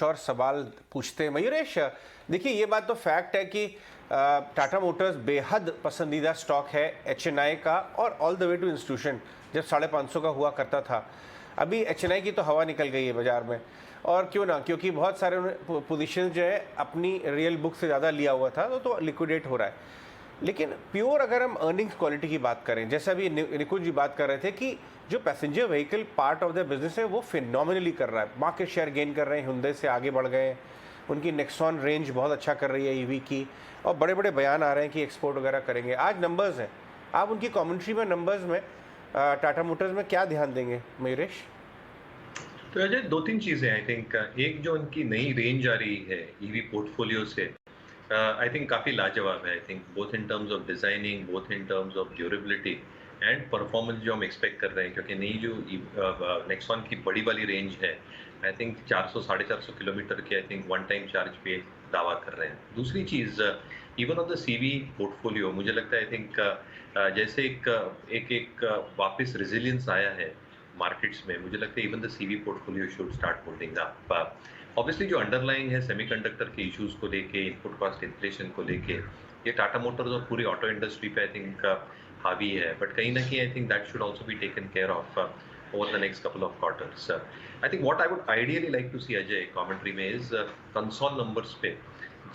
और सवाल पूछते हैं। मयूरेश, देखिए ये बात तो फैक्ट है कि टाटा मोटर्स बेहद पसंदीदा स्टॉक है एचएनआई का, और all the way to institution. जब 550 का हुआ करता था, अभी एचएनआई की तो हवा निकल गई है बाजार में। और क्यों ना, क्योंकि बहुत सारे पोजीशन जो है अपनी रियल बुक से ज़्यादा लिया हुआ था, तो लिक्विडेट हो रहा है। लेकिन प्योर अगर हम अर्निंग्स क्वालिटी की बात करें, जैसा अभी निकुंज जी बात कर रहे थे कि जो passenger vehicle part of the business है वो फिनोमिनली कर रहा है, मार्केट शेयर गेन कर रहे हैं, हुंडई से आगे बढ़ गए हैं, उनकी नेक्सॉन रेंज बहुत अच्छा कर रही है ईवी की, और बड़े बड़े बयान आ रहे हैं कि एक्सपोर्ट वगैरह करेंगे। आज नंबर्स हैं, आप उनकी कमेंट्री में नंबर्स में टाटा मोटर्स में क्या ध्यान देंगे मयूरेश? तो अजय, दो तीन चीजें आई थिंक। एक जो उनकी नई रेंज आ रही है ईवी पोर्टफोलियो से, आई थिंक काफी लाजवाब है। I think both in terms of designing, both in terms of durability and performance जो हम एक्सपेक्ट कर रहे हैं, क्योंकि नई जो नेक्सॉन की बड़ी वाली रेंज है, आई थिंक 400-450 किलोमीटर के I think one time charge पे दावा कर रहे हैं। दूसरी चीज, even on the CV portfolio, मुझे लगता है आई थिंक जैसे एक वापस रेजिलियंस आया है मार्केट्स में, मुझे लगता है even the CV portfolio should start holding up. Obviously जो अंडरलाइंग है सेमीकंडक्टर के इश्यूज को लेके, इनपुट कॉस्ट इन्फ्लेशन को लेके, ये टाटा मोटर्स और पूरी ऑटो इंडस्ट्री पे आई थिंक हावी है, बट कहीं ना कहीं I think that should also be taken care of over the next couple of quarters. I think what I would ideally like to see, Ajay, commentary में is console numbers पे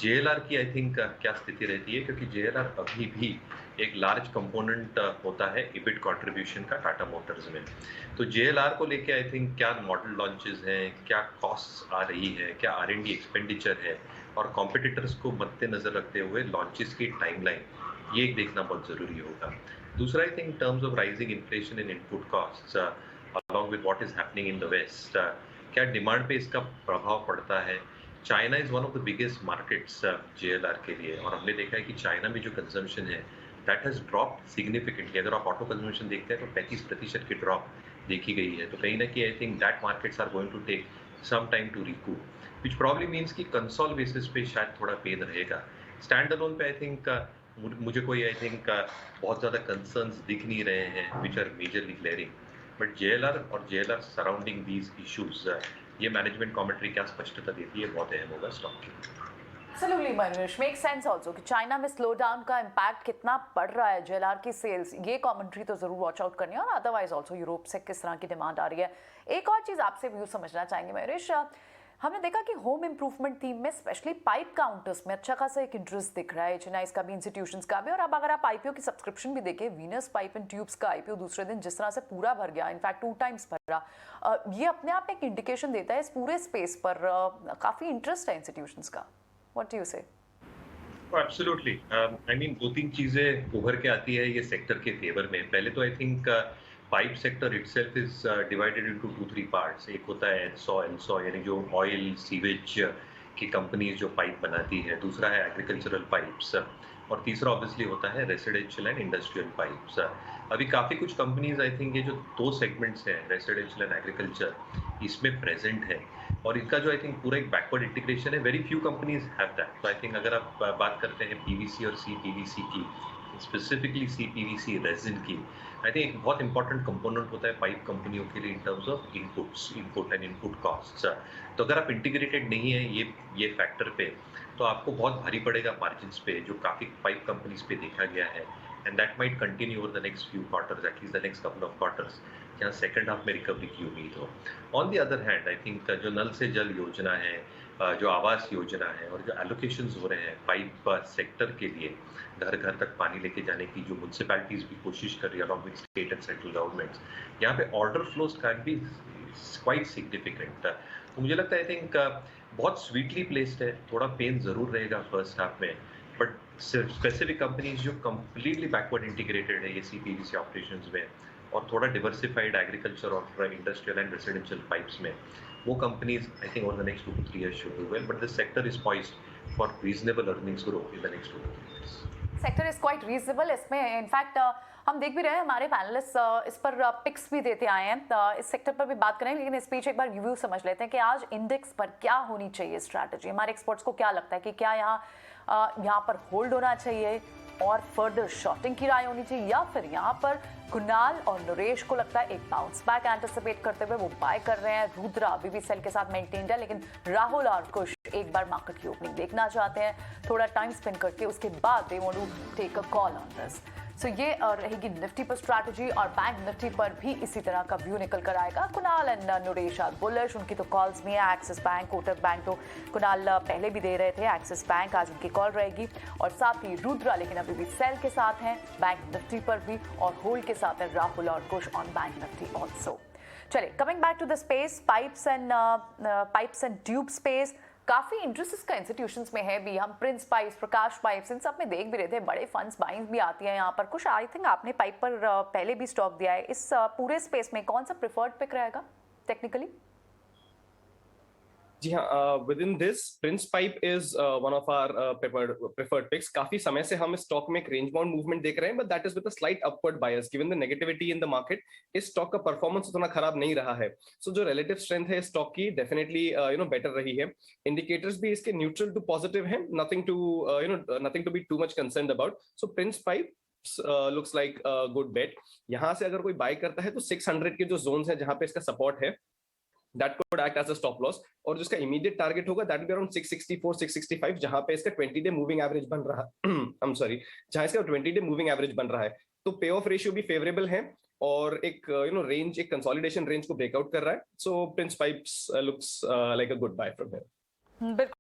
JLR की I think क्या स्थिति रहती है, क्योंकि JLR अभी भी एक लार्ज कंपोनेंट होता है इबिट कंट्रीब्यूशन का टाटा मोटर्स में। तो JLR को लेके आई थिंक क्या मॉडल लॉन्चेस हैं, क्या कॉस्ट आ रही है, क्या R&D एक्सपेंडिचर है, और कॉम्पिटिटर्स को मद्देनजर रखते हुए लॉन्चेस की टाइमलाइन, ये देखना बहुत जरूरी होगा। दूसरा, I think terms of rising inflation in input costs along with what is happening in the West, क्या डिमांड पे इसका प्रभाव पड़ता है। China is one of the biggest markets JLR के लिए, और हमने देखा है कि चाइना में जो कंजम्पशन है दैट हैज ड्रॉप सिग्निफिकेंटली। अगर आप ऑटो कंजम्पशन देखते हैं तो 35% की ड्रॉप देखी गई है। तो कहीं ना कहीं I think that markets are going to take some time to recoup, which probably means कि कंसोल बेसिस पे शायद थोड़ा पेन रहेगा। स्टैंड अलोन पे आई थिंक मुझे कोई आई थिंक बहुत ज़्यादा कंसर्न्स दिख नहीं रहे हैं which are majorly glaring, but JLR और JLR सराउंडिंग दीज इश्यूज, ये मैनेजमेंट कमेंट्री क्या स्पष्टता देती है, बहुत अहम होगा स्टॉक की। Absolutely, Manish. Makes sense also कि चाइना में स्लो डाउन का इम्पैक्ट कितना पड़ रहा है JLR की सेल्स, ये कमेंट्री तो जरूर वॉच आउट करनी है, और अदरवाइज ऑल्सो यूरोप से किस तरह की डिमांड आ रही है। एक और चीज आपसे व्यू समझना चाहेंगे मनीष, हमने देखा कि होम इंप्रूवमेंट थीम में स्पेशली पाइप काउंटर्स में अच्छा खासा एक इंटरेस्ट दिख रहा है, एचएनआई का भी, इंस्टीट्यूशंस का भी। और अब अगर आप आईपीओ की सब्सक्रिप्शन भी देखें, वीनस पाइप एंड ट्यूब्स का आईपीओ दूसरे दिन जिस तरह से पूरा भर गया, इनफैक्ट 2 टाइम्स भरा, ये अपने आप एक इंडिकेशन देता है इस पूरे स्पेस पर काफी इंटरेस्ट है इंस्टीट्यूशंस का। व्हाट डू यू से? एब्सोल्युटली, आई मीन दो तीन चीजें उभर के आती है ये सेक्टर के फेवर में। पहले तो I think pipe sector itself is divided into 2-3 parts. एक होता है एल्सो यानी जो ऑयल सीवेज की कंपनीज जो पाइप बनाती है, दूसरा है एग्रीकल्चरल पाइप्स, और तीसरा ऑब्वियसली होता है रेसिडेंशियल एंड इंडस्ट्रियल पाइप्स। अभी काफ़ी कुछ कंपनीज आई थिंक ये जो 2 सेगमेंट्स हैं, रेसिडेंशियल एंड एग्रीकल्चर, इसमें प्रेजेंट है, और इनका जो आई थिंक पूरा एक बैकवर्ड इंटीग्रेशन है। Very few companies have that. तो आई थिंक अगर आप बात करते हैं PVC और CPVC की, स्पेसिफिकली CPVC रेजिन की, आई थिंक एक बहुत इंपॉर्टेंट कंपोनेंट होता है पाइप कंपनियों के लिए in terms of input and input costs. तो अगर आप इंटीग्रेटेड नहीं है ये फैक्टर पे, तो आपको बहुत भारी पड़ेगा मार्जिन्स पे, जो काफ़ी पाइप कंपनीज पे देखा गया है, and that might continue over the next few quarters, at least the next couple of quarters, जहाँ सेकंड हाफ में रिकवरी की उम्मीद हो। On the other hand I think जो नल से जल योजना है, जो आवास योजना है, और जो एलोकेशंस हो रहे हैं पाइप सेक्टर के लिए, घर घर तक पानी लेके जाने की जो म्यूनसिपैलिटीज भी कोशिश कर रही है along with state and central governments, यहाँ पे order flows can be quite significant. तो मुझे लगता है आई थिंक बहुत स्वीटली प्लेस्ड है, थोड़ा पेन जरूर रहेगा फर्स्ट हाफ में, बट स्पेसिफिक कंपनीज जो कम्प्लीटली बैकवर्ड इंटीग्रेटेड है ये CPVC ऑपरेशंस में, और थोड़ा डिवर्सिफाइड एग्रीकल्चर और इंडस्ट्रियल एंड रेसिडेंशियल पाइप्स में, वो companies I think over the next 2 to 3 years should do well, but this sector is poised for reasonable earnings growth in the next 2 to 3 years. Sector is quite reasonable. इसमें in fact हम देख भी रहे हैं हमारे panelist इस पर pics भी देते आए हैं, इस सेक्टर पर भी बात करें, लेकिन इस बीच एक बार रिव्यू समझ लेते हैं कि आज इंडेक्स पर क्या होनी चाहिए स्ट्रैटेजी। हमारे एक्सपर्ट्स को क्या लगता है कि क्या यहाँ पर होल्ड होना चाहिए और फर्दर शॉर्टिंग की राय होनी चाहिए, या फिर यहाँ पर कुणाल और नरेश को लगता है एक बाउंस बैक एंटिसिपेट करते हुए वो बाय कर रहे हैं। रुद्रा अभी भी सेल के साथ मेंटेन्ड है, लेकिन राहुल और कुश एक बार मार्केट की ओपनिंग देखना चाहते हैं, थोड़ा टाइम स्पेंड करके उसके बाद they want to take a call on this. So ये रहेगी निफ्टी पर स्ट्रैटेजी, और बैंक निफ्टी पर भी इसी तरह का व्यू निकल कर आएगा। Kunal and Naresh are bullish, उनकी तो कॉल्स भी हैं। एक्सिस बैंक, कोटक बैंक तो कुणाल पहले भी दे रहे थे, एक्सिस बैंक आज उनकी कॉल रहेगी, और साथ ही रुद्रा लेकिन अभी भी सेल के साथ हैं बैंक निफ्टी पर भी, और होल्ड के साथ है राहुल और Kush on bank Nifty also. चलिए, coming back to the space, pipes and tube space, काफी इंटरेस्ट इसका इंस्टीट्यूशंस में है भी। हम प्रिंस पाइप्स, प्रकाश पाइप्स, इन सब में देख भी रहे थे, बड़े फंड्स बाइंग भी आती है यहाँ पर। कुछ आई थिंक आपने पाइप पर पहले भी स्टॉक दिया है। इस पूरे स्पेस में कौन सा प्रिफर्ड पिक रहेगा टेक्निकली? जी हाँ, within this Prince Pipe is one of our preferred picks. काफी समय से हम इस स्टॉक में एक रेंज बाउंड मूवमेंट देख रहे हैं, but that is with a slight upward bias given the negativity in the market. इस स्टॉक का परफॉर्मेंस उतना खराब नहीं रहा है, so जो relative strength है स्टॉक की definitely better रही है। इंडिकेटर्स भी इसके न्यूट्रल टू पॉजिटिव हैं, nothing to be too much concerned about. So Prince Pipe looks like a good bet. यहाँ से अगर कोई बाय करता है तो 600 के जो जोन्स हैं जहाँ पे इसका सपोर्ट है, that could act as a stop loss, और जिसका immediate target होगा that will be around 664 665, जहां पे इसका 20 डे मूविंग एवरेज बन रहा I'm sorry, जहां इसका 20 डे मूविंग एवरेज बन रहा है, तो पे ऑफ रेशियो भी फेवरेबल है, और एक रेंज, एक कंसोलिडेशन रेंज को ब्रेकआउट कर रहा है। So Prince Pipes looks like a good buy from here. बिल्कुल।